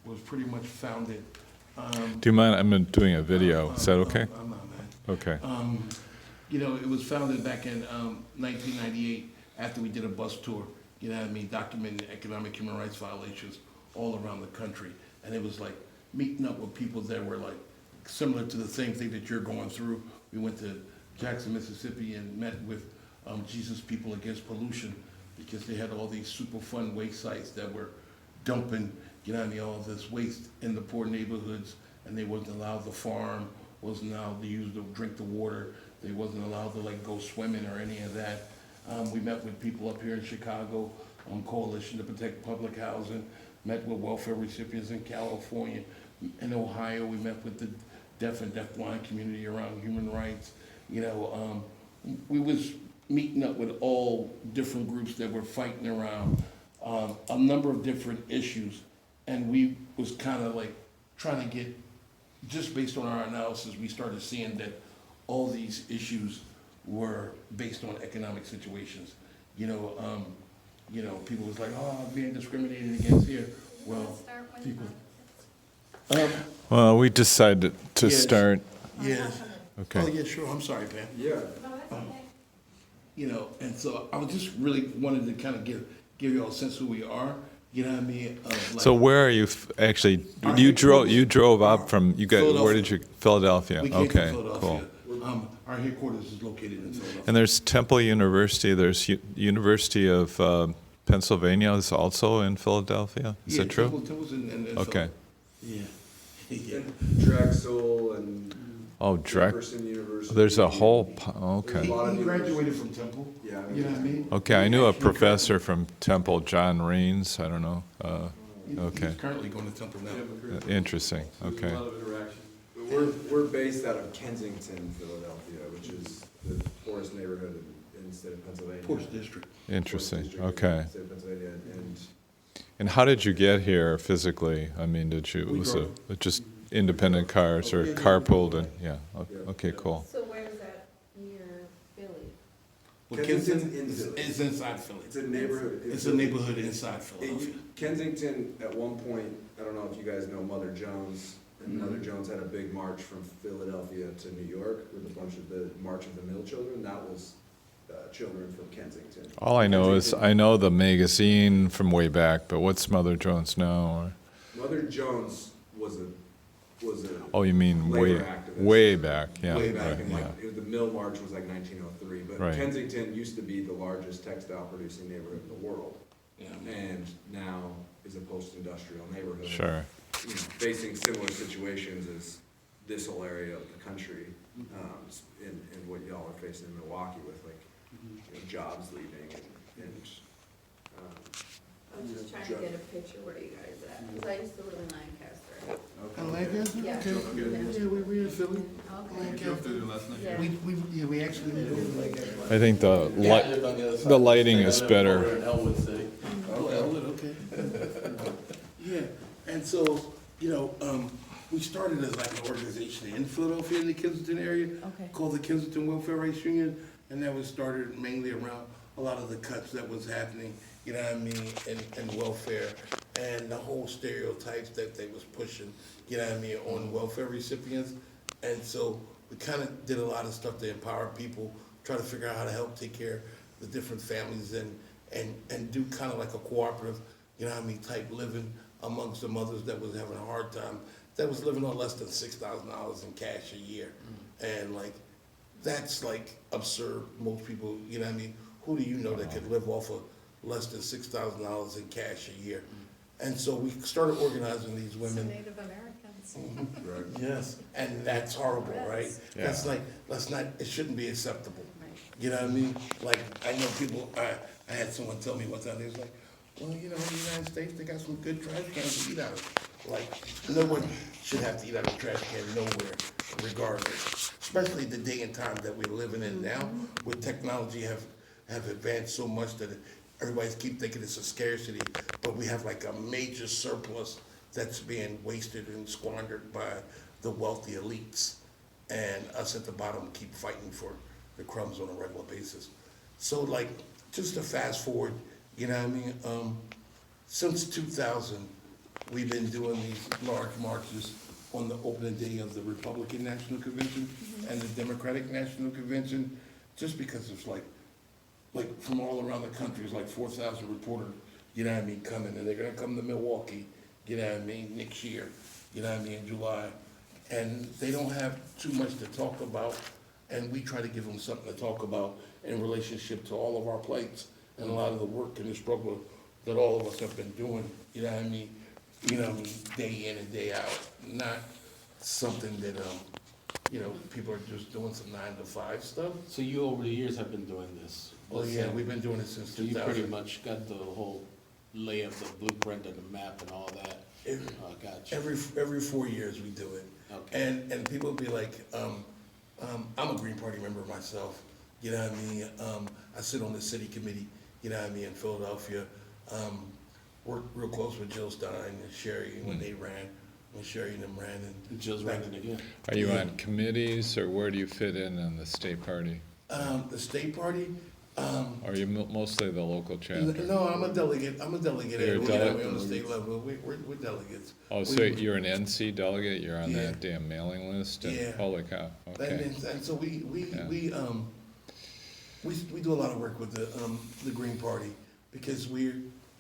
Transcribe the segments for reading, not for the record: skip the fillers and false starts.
was pretty much founded. Do you mind? I'm doing a video. Is that okay? I'm not mad. Okay. You know, it was founded back in 1998 after we did a bus tour, you know what I mean, documenting economic human rights violations all around the country. And it was like meeting up with people that were like similar to the same thing that you're going through. We went to Jackson, Mississippi and met with Jesus People Against Pollution because they had all these super fun waste sites that were dumping, you know what I mean, all this waste in the poor neighborhoods, and they wasn't allowed to farm, wasn't allowed to drink the water. They wasn't allowed to like go swimming or any of that. We met with people up here in Chicago on Coalition to Protect Public Housing, met with welfare recipients in California. In Ohio, we met with the deaf and deafblind community around human rights. You know, we was meeting up with all different groups that were fighting around a number of different issues. And we was kind of like trying to get, just based on our analysis, we started seeing that all these issues were based on economic situations. You know, people was like, oh, I'm being discriminated against here. Well, people. Well, we decided to Yes. start. Yes. Okay. Oh, yeah, sure. I'm sorry, Pam. Yeah. You know, and so I was just really wanted to kind of give you all a sense of who we are. You know what I mean? Of like, So where are you actually? Our You drove. headquarters You drove are up from. You got. Where Philadelphia. did you? Philadelphia. we came from Okay. Philadelphia. Cool. Our headquarters is located in Philadelphia. And there's Temple University. There's University of Pennsylvania is also in Philadelphia. Is Yeah, that true? Temple's in Okay. Yeah. Yeah. And Drexel and Oh, Jefferson University. There's a whole. There's Okay. a lot of He graduated from Temple. Yeah. You know what I mean? Okay. I knew a Actually professor from Temple, John Raines. I don't know. Okay. He's currently going to Temple now. Interesting. Okay. There's a lot of interaction. But we're based out of Kensington, Philadelphia, which is the poorest neighborhood in the state of Pennsylvania. Poorest district. Interesting. Poorest district Okay. in the state of Pennsylvania. And how did you get here physically? I mean, did you, We was drove. it just independent cars or Yeah, carpooled and, yeah. yeah, okay, cool. So where's that near Philly? Well, Kensington's Kensington in is Philly. inside Philly. It's a neighborhood. It's a neighborhood inside Philadelphia. Kensington, at one point, I don't know if you guys know Mother Jones, and Mother Jones had a big march from Philadelphia to New York with a bunch of the March of the Mill Children. That was children from Kensington. All I know is, I know the magazine from way back, but what's Mother Jones now? Mother Jones was a Oh, you mean labor activist. way back, yeah, Way back right, in yeah. the Mill March was like 1903, but Right. Kensington used to be the largest textile producing neighborhood in the world, Yeah. and now is a post-industrial neighborhood. Sure, You know, facing similar situations as this whole area of the country, in what y'all are facing in Milwaukee with, like, you know, jobs leaving and I was just trying to get a picture where you guys at, because I used to live in Lancaster. Oh, Lancaster? Yeah. Okay. Yeah, we're in Philly. Okay. You drove through last night? Yeah. We actually live in Lancaster. I think the lighting is better. Elwood City. Oh, Elwood, okay. Yeah, and so, you know, we started as like an organization in Philadelphia in the Kensington area Okay. called the Kensington Welfare Rights Union, and that was started mainly around a lot of the cuts that was happening, you know what I mean, in welfare, and the whole stereotypes that they was pushing, you know what I mean, on welfare recipients. And so we kind of did a lot of stuff to empower people, try to figure out how to help take care of the different families and do kind of like a cooperative, you know what I mean, type living amongst the mothers that was having a hard time, that was living on less than $6,000 in cash a year. And like, that's like absurd. Most people, you know what I mean, who do you know that could live off of less than $6,000 in cash a year? And so we started organizing these women. Native Americans. Yes, and that's horrible, right? Yeah. That's like, let's not, it shouldn't be acceptable. Right. You know what I mean? Like, I know people, I had someone tell me one time, they was like, well, you know, in the United States, they got some good trash cans to eat out of. Like, no one should have to eat out of a trash can nowhere, regardless. Especially the day and time that we're living in now, where technology have advanced so much that everybody's keep thinking it's a scarcity, but we have like a major surplus that's being wasted and squandered by the wealthy elites. And us at the bottom keep fighting for the crumbs on a regular basis. So like, just to fast forward, you know what I mean? Since 2000, we've been doing these large marches on the opening day of the Republican National Convention and the Democratic National Convention, just because it's like from all around the country, it's like 4,000 reporters, you know what I mean, coming, and they're gonna come to Milwaukee, you know what I mean, next year, you know what I mean, in July. And they don't have too much to talk about, and we try to give them something to talk about in relationship to all of our plights and a lot of the work and the struggle that all of us have been doing, you know what I mean, day in and day out, not something that, you know, people are just doing some 9-to-5 stuff. So you over the years have been doing this? Well, yeah, we've been doing it since So you pretty 2000. much got the whole lay of the blueprint and the map and all that? Gotcha. Every 4 years we do it. Okay. And people be like, I'm a Green Party member myself, you know what I mean? I sit on the city committee, you know what I mean, in Philadelphia. Worked real close with Jill Stein and Sherry when they ran, when Sherry and them ran. And Jill's running again? Are you on committees, or where do you fit in the state party? The state party, Or are you mostly the local chapter? no, I'm a delegate, You're a You know, delegate? on the state level, we're delegates. Oh, so you're an NC delegate, you're on Yeah. that damn mailing list? And Yeah. holy cow, okay. And so we do a lot of work with the Green Party, because we're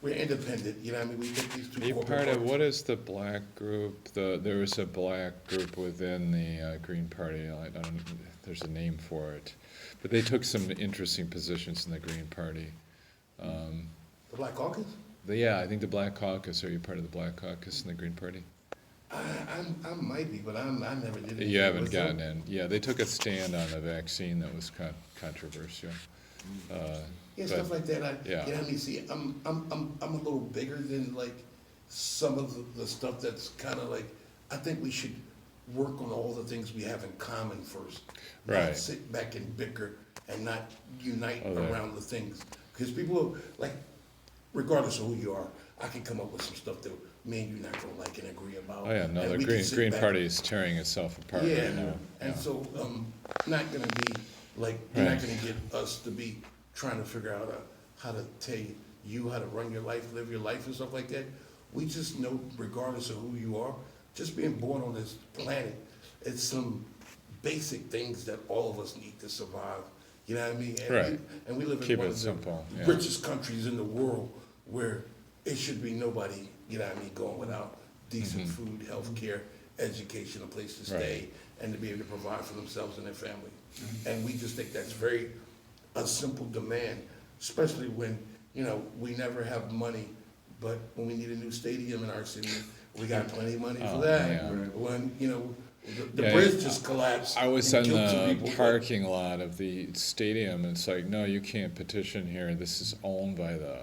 independent, you know what I mean, we get these two Are you corporate part of, parties. what is the black group, there was a black group within the Green Party, I don't, there's a name for it. But they took some interesting positions in the Green Party. The Black Caucus? Yeah, I think the Black Caucus, are you part of the Black Caucus in the Green Party? I might be, but I never did. You haven't with them. gotten in, yeah, they took a stand on a vaccine that was controversial. Yeah, but- stuff like that. yeah. You know what I mean? See, I'm a little bigger than like some of the stuff that's kind of like, I think we should work on all the things we have in common first. Right. Not sit back and bicker and not unite Oh, right. around the things. Because people are, like, regardless of who you are, I can come up with some stuff that me and you not gonna like and agree about. Oh, yeah, no, and the we can sit Green back- Party is tearing itself apart Yeah, right now. and Yeah. so, not gonna be, like, you're not Right. gonna get us to be trying to figure out how to tell you how to run your life, live your life and stuff like that. We just know, regardless of who you are, just being born on this planet, it's some basic things that all of us need to survive, you know what I mean? And Right. and we live in Keep one it of the simple, yeah. richest countries in the world, where it should be nobody, you know what I mean, going without decent food, health care, education, a place to Right. stay, and to be able to provide for themselves and their family. And we just think that's a simple demand, especially when, you know, we never have money, but when we need a new stadium in our city, we got plenty of money Oh, for that. yeah. When, you know, the Yeah, bridge just collapsed. I was and in killed two the people, but- parking lot of the stadium, and it's like, no, you can't petition here, this is owned by the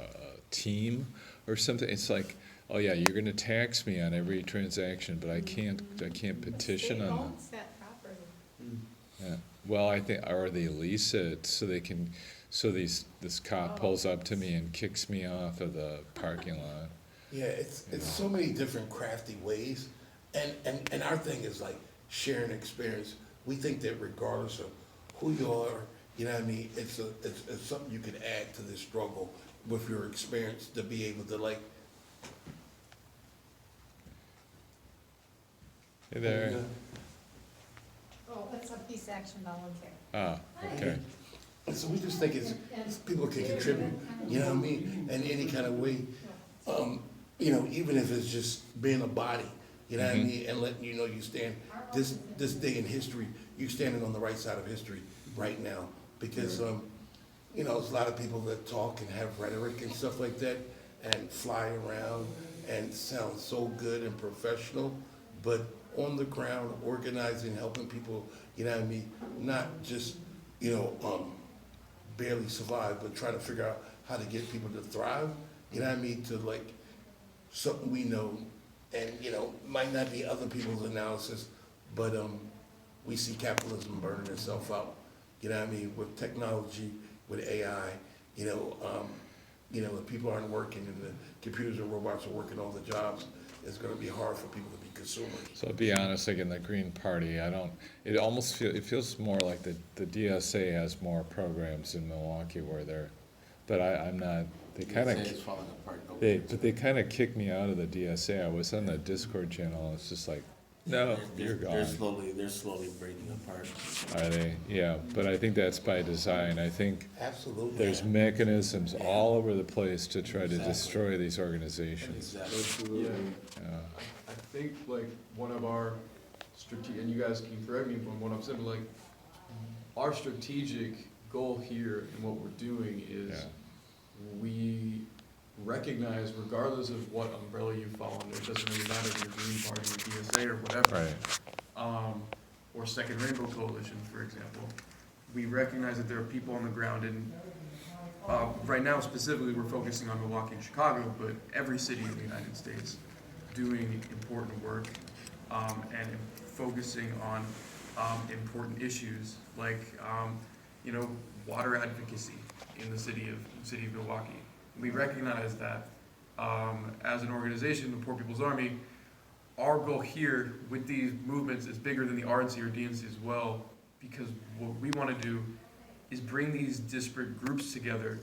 team or something. It's like, oh yeah, you're gonna tax me on every transaction, but I can't petition The state on owns that property. the, yeah. Well, I think, or they lease it so they can, so this cop pulls up to me and kicks me off of the parking lot. Yeah, it's so many different crafty ways, and our thing is like sharing experience. We think that regardless of who you are, you know what I mean, it's something you can add to this struggle with your experience to be able to like. Hey there. Oh, it's a peace action volunteer. Ah, okay. And so we just think it's people can contribute, you know what I mean, in any kind of way. You know, even if it's just being a body, you know what I mean, and letting you know you stand, this day in history, you're standing on the right side of history right now. Because, you know, there's a lot of people that talk and have rhetoric and stuff like that and fly around and sound so good and professional, but on the ground, organizing, helping people, you know what I mean, not just, you know, barely survive, but trying to figure out how to get people to thrive, you know what I mean, to like, something we know, and, you know, might not be other people's analysis, but we see capitalism burning itself out. You know what I mean? With technology, with AI, you know, if people aren't working and the computers and robots are working all the jobs, it's gonna be hard for people to be consumers. So to be honest, like in the Green Party, it almost feels more like the DSA has more programs in Milwaukee where but I'm not They kind DSA of, is falling apart. Nobody they kind of kicked me out of the DSA. I was on the Discord channel. It's just like, no, you're They're gone. they're slowly breaking apart. Are they? Yeah, but I think that's by design. I think Absolutely. there's mechanisms Yeah. all over the place to try to Exactly. destroy these organizations. Exactly. Yeah, Yeah. I think like one of our and you guys can correct me on what I'm saying, but like, our strategic goal here and what we're doing is Yeah. we recognize regardless of what umbrella you fall under, it doesn't really matter if you're Green Party or DSA or whatever. Right. Or Second Rainbow Coalition, for example. We recognize that there are people on the ground and right now specifically we're focusing on Milwaukee and Chicago, but every city in the United States doing important work and focusing on important issues like water advocacy in the city of Milwaukee. We recognize that as an organization, the Poor People's Army, our goal here with these movements is bigger than the RNC or DNC as well, because what we want to do is bring these disparate groups together